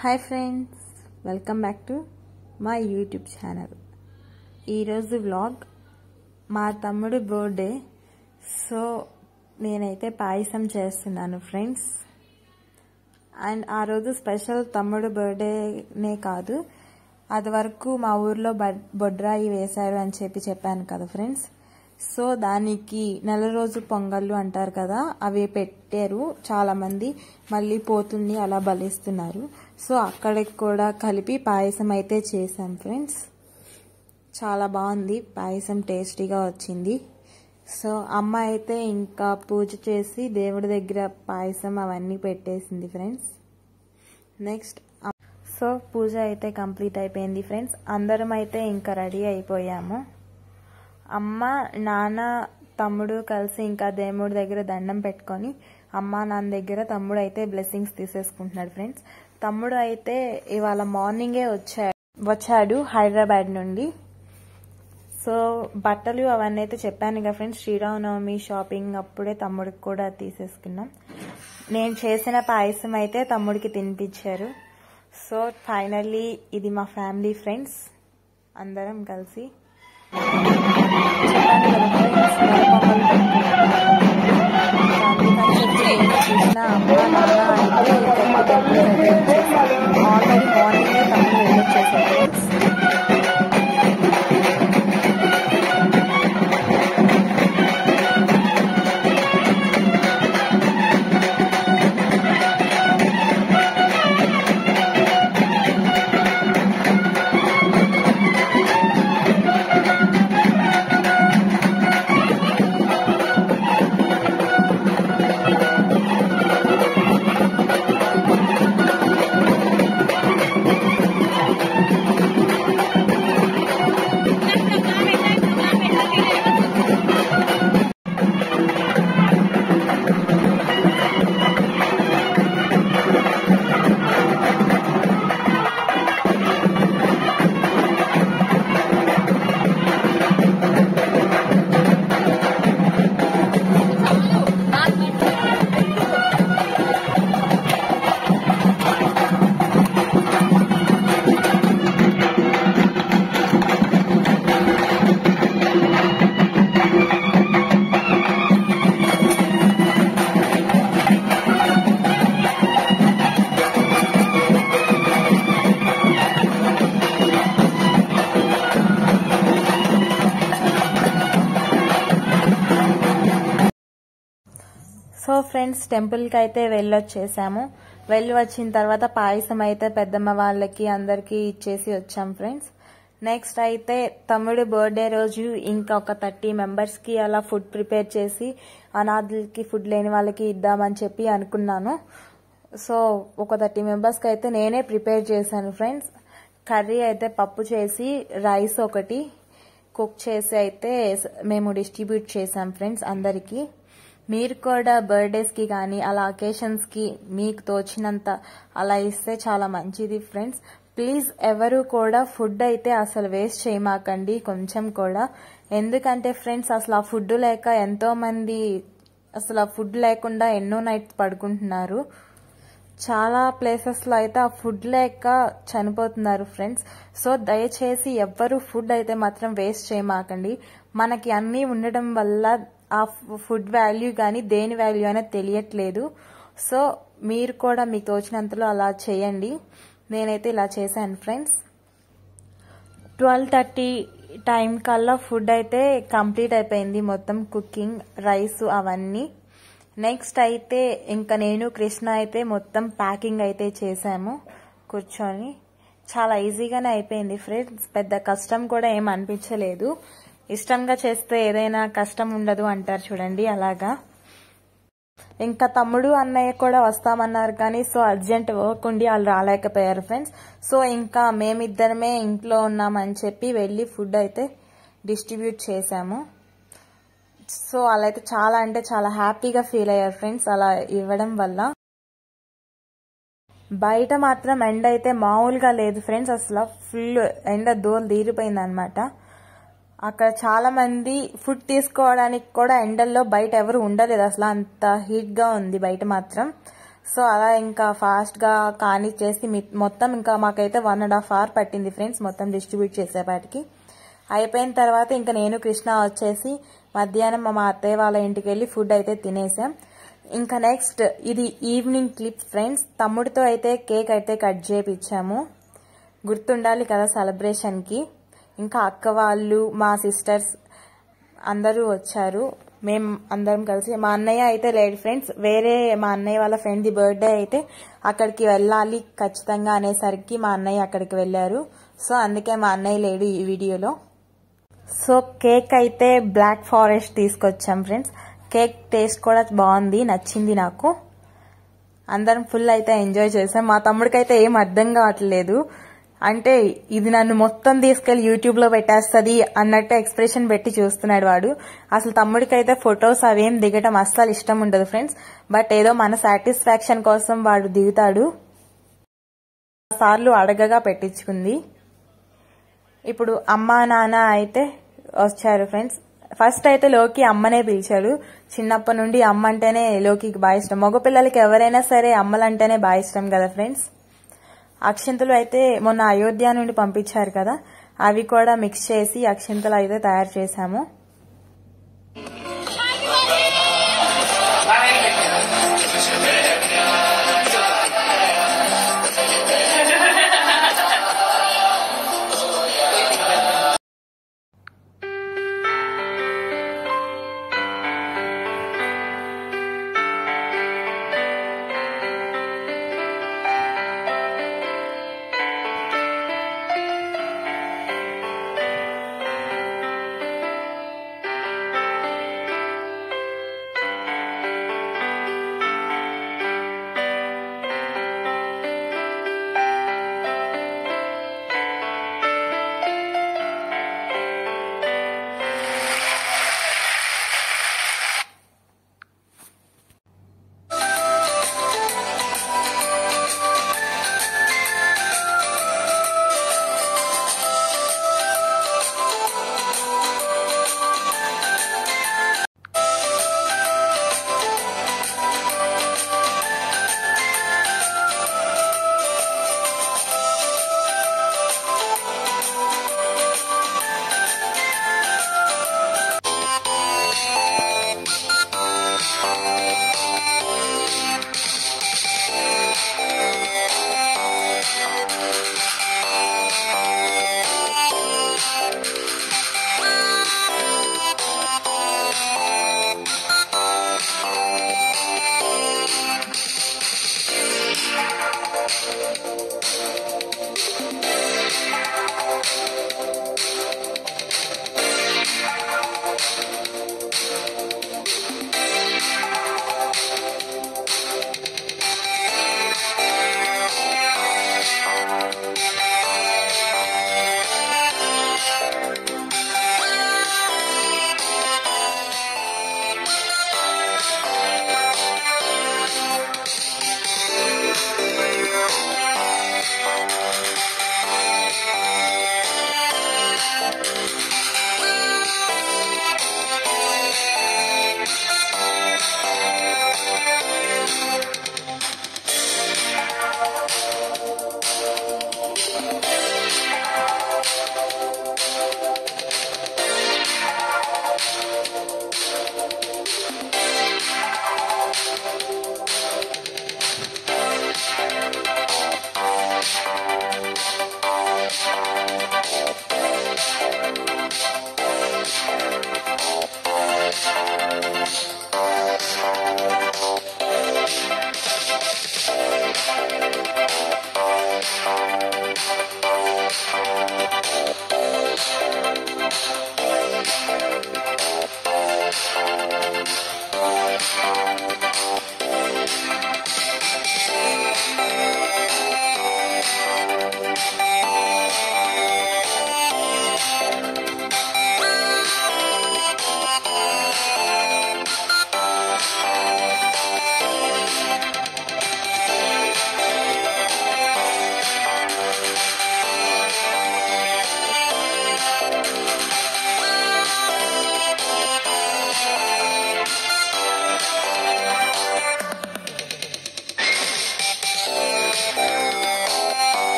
Hi friends, welcome back to my YouTube channel. ఈరోజు vlog మా తమ్ముడు బర్త్డే. సో నేనైతే పాయసం చేస్తున్నాను ఫ్రెండ్స్. అండ్ ఆ రోజు స్పెషల్ తమ్ముడు బర్త్డేనే కాదు, అది వరకు మా ఊర్లో బొడ్రాయి వేశారు అని చెప్పాను కదా ఫ్రెండ్స్. సో దానికి నెల రోజు పొంగళ్ళు అంటారు కదా, అవి పెట్టారు చాలామంది. మళ్ళీ పోతుల్ని అలా బలిస్తున్నారు. సో అక్కడికి కూడా కలిపి పాయసం అయితే చేశాం ఫ్రెండ్స్. చాలా బాగుంది పాయసం, టేస్టీగా వచ్చింది. సో అమ్మ అయితే ఇంకా పూజ చేసి దేవుడి దగ్గర పాయసం అవన్నీ పెట్టేసింది ఫ్రెండ్స్. నెక్స్ట్ సో పూజ అయితే కంప్లీట్ అయిపోయింది ఫ్రెండ్స్. అందరం అయితే ఇంకా రెడీ అయిపోయాము. అమ్మ, నాన్న, తమ్ముడు కలిసి ఇంకా దేవుడి దగ్గర దండం పెట్టుకొని అమ్మ నాన్న దగ్గర తమ్ముడు అయితే బ్లెస్సింగ్స్ తీసేసుకుంటున్నాడు ఫ్రెండ్స్. తమ్ముడు అయితే ఇవాళ మార్నింగే వచ్చాడు హైదరాబాద్ నుండి. సో బట్టలు అవన్నీ అయితే చెప్పాను కదా ఫ్రెండ్స్, శ్రీరామనవమి షాపింగ్ అప్పుడే తమ్ముడికి కూడా తీసేసుకున్నాం. నేను చేసిన పాయసం అయితే తమ్ముడికి తినిపించారు. సో ఫైనల్లీ ఇది మా ఫ్యామిలీ ఫ్రెండ్స్, అందరం కలిసి చెప్పాను కదా ఫ్రెండ్స్, చూసిన అమ్మ నాన్న అయితే ఆల్రెడీ మార్నింగే తమ్ముడు వెళ్ళొచ్చేసారు ఫ్రెండ్స్. సో ఫ్రెండ్స్ టెంపుల్కి అయితే వెళ్ళొచ్చేసాము. వెళ్ళి వచ్చిన తర్వాత పాయసం అయితే పెద్దమ్మ వాళ్ళకి అందరికీ ఇచ్చేసి వచ్చాం ఫ్రెండ్స్. నెక్స్ట్ అయితే తమ్ముడు బర్త్డే రోజు ఇంకా ఒక 30 మెంబర్స్కి అలా ఫుడ్ ప్రిపేర్ చేసి అనాథులకి, ఫుడ్ లేని వాళ్ళకి ఇద్దామని అనుకున్నాను. సో ఒక 30 మెంబర్స్కి అయితే నేనే ప్రిపేర్ చేశాను ఫ్రెండ్స్. కర్రీ అయితే పప్పు చేసి, రైస్ ఒకటి కుక్ చేసి అయితే మేము డిస్ట్రిబ్యూట్ చేసాం ఫ్రెండ్స్ అందరికీ. మీరు కూడా బర్త్డేస్కి కానీ అలా అకేషన్స్కి మీకు తోచినంత అలా ఇస్తే చాలా మంచిది ఫ్రెండ్స్. ప్లీజ్ ఎవరు కూడా ఫుడ్ అయితే అసలు వేస్ట్ చేయమాకండి కొంచెం కూడా. ఎందుకంటే ఫ్రెండ్స్ అసలు ఆ ఫుడ్ లేక ఎంతో మంది అసలు ఆ ఫుడ్ లేకుండా ఎన్నో నైట్స్ పడుకుంటున్నారు. చాలా ప్లేసెస్లో అయితే ఆ ఫుడ్ లేక చనిపోతున్నారు ఫ్రెండ్స్. సో దయచేసి ఎవ్వరు ఫుడ్ అయితే మాత్రం వేస్ట్ చేయమాకండి. మనకి అన్నీ ఉండడం వల్ల ఆ ఫుడ్ వాల్యూ కానీ దేని వాల్యూ అనేది తెలియట్లేదు. సో మీరు కూడా మీకు తోచినంతలో అలా చేయండి. నేనైతే ఇలా చేశాను ఫ్రెండ్స్. 12:30 టైం కల్లా ఫుడ్ అయితే కంప్లీట్ అయిపోయింది, మొత్తం కుకింగ్, రైస్ అవన్నీ. నెక్స్ట్ అయితే ఇంకా నేను, కృష్ణ అయితే మొత్తం ప్యాకింగ్ అయితే చేసాము కూర్చొని. చాలా ఈజీగానే అయిపోయింది ఫ్రెండ్స్, పెద్ద కష్టం కూడా ఏం అనిపించలేదు. ఇష్టంగా చేస్తే ఏదైనా కష్టం ఉండదు అంటారు చూడండి, అలాగా. ఇంకా తమ్ముడు, అన్నయ్య కూడా వస్తామన్నారు కానీ సో అర్జెంట్ వర్క్ ఉండి వాళ్ళు రాలేకపోయారు ఫ్రెండ్స్. సో ఇంకా మేమిద్దరమే ఇంట్లో ఉన్నామని చెప్పి వెళ్ళి ఫుడ్ అయితే డిస్ట్రిబ్యూట్ చేసాము. సో అలా అయితే చాలా అంటే చాలా హ్యాపీగా ఫీల్ అయ్యారు ఫ్రెండ్స్ అలా ఇవ్వడం వల్ల. బయట మాత్రం ఎండ అయితే మామూలుగా లేదు ఫ్రెండ్స్, అసలు ఫుల్ ఎండ దోలు తీరిపోయింది అనమాట. అక్కడ చాలా మంది ఫుడ్ తీసుకోవడానికి కూడా ఎండల్లో బయట ఎవరు ఉండలేదు, అసలు అంత హీట్గా ఉంది బయట మాత్రం. సో అలా ఇంకా ఫాస్ట్గా కానిచ్చేసి మొత్తం ఇంకా మాకైతే 1.5 hour పట్టింది ఫ్రెండ్స్ మొత్తం డిస్ట్రిబ్యూట్ చేసేపాటికి. అయిపోయిన తర్వాత ఇంకా నేను కృష్ణ వచ్చేసి మధ్యాహ్నం మా అత్తయ్య వాళ్ళ ఇంటికి వెళ్ళి ఫుడ్ అయితే తినేసాం. ఇంకా నెక్స్ట్ ఇది ఈవినింగ్ క్లిప్ ఫ్రెండ్స్. తమ్ముడితో అయితే కేక్ అయితే కట్ చేయించాము, గుర్తుండాలి కదా సెలబ్రేషన్కి. ఇంకా అక్క వాళ్ళు మా సిస్టర్స్ అందరూ వచ్చారు, మేము అందరం కలిసి. మా అన్నయ్య అయితే లేడు ఫ్రెండ్స్, వేరే మా అన్నయ్య వాళ్ళ ఫ్రెండ్ది బర్త్డే అయితే అక్కడికి వెళ్ళాలి ఖచ్చితంగా అనేసరికి మా అన్నయ్య అక్కడికి వెళ్ళారు. సో అందుకే మా అన్నయ్య లేడు ఈ వీడియోలో. సో కేక్ అయితే బ్లాక్ ఫారెస్ట్ తీసుకొచ్చాం ఫ్రెండ్స్. కేక్ టేస్ట్ కూడా బాగుంది, నచ్చింది నాకు. అందరం ఫుల్ అయితే ఎంజాయ్ చేసాం. మా తమ్ముడికైతే ఏం అర్థం కావట్లేదు, అంటే ఇది నన్ను మొత్తం తీసుకెళ్లి యూట్యూబ్ లో పెట్టేస్తుంది అన్నట్టు ఎక్స్ప్రెషన్ పెట్టి చూస్తున్నాడు వాడు. అసలు తమ్ముడికైతే ఫొటోస్ అవేం దిగటం అస్సలు ఇష్టం ఉండదు ఫ్రెండ్స్, బట్ ఏదో మన సాటిస్ఫాక్షన్ కోసం వాడు దిగుతాడు. సార్లు అడగగా పెట్టించుకుంది. ఇప్పుడు అమ్మా నాన్న అయితే వచ్చారు ఫ్రెండ్స్. ఫస్ట్ అయితే లోకి అమ్మనే పిలిచాడు. చిన్నప్పటి నుండి అమ్మ అంటేనే లోకికి బాగా ఇష్టం. మగపిల్లలకి ఎవరైనా సరే అమ్మలంటేనే బాగా ఇష్టం కదా ఫ్రెండ్స్. అక్షింతలు అయితే మొన్న అయోధ్య నుండి పంపించారు కదా, అవి కూడా మిక్స్ చేసి అక్షింతలు అయితే తయారు చేశాము.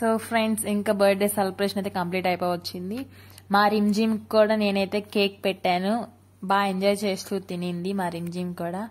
సో ఫ్రెండ్స్, ఇంకా బర్త్డే సెలబ్రేషన్ అయితే కంప్లీట్ అయిపోవచ్చింది. మా రిమ్జిమ్ కూడా నేనైతే కేక్ పెట్టాను. బాగా ఎంజాయ్ చేస్తూ తినింది మా రిమ్జిమ్ కూడా.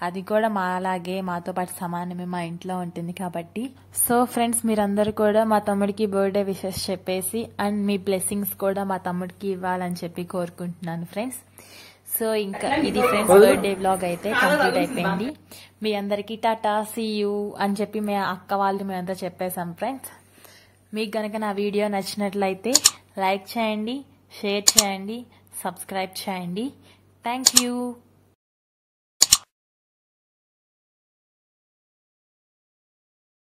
అది కూడా మాలాగే మాతో పాటు సమానమే, మా ఇంట్లో ఉంటుంది కాబట్టి. సో ఫ్రెండ్స్, మీరందరూ కూడా మా తమ్ముడికి బర్త్డే విషెస్ చెప్పేసి అండ్ మీ బ్లెస్సింగ్స్ కూడా మా తమ్ముడికి ఇవ్వాలని చెప్పి కోరుకుంటున్నాను ఫ్రెండ్స్. సో ఇంకా ఇది ఫ్రెండ్స్ బర్త్డే వ్లాగ్ అయితే కంప్లీట్ అయిపోయింది. మీ అందరికీ టాటా సీ యూ అని చెప్పి మీ అక్క వాళ్ళు మేమంతా చెప్పేశాం ఫ్రెండ్స్. మీకు గనక నా వీడియో నచ్చినట్లయితే లైక్ చేయండి, షేర్ చేయండి, సబ్స్క్రైబ్ చేయండి. Thank you.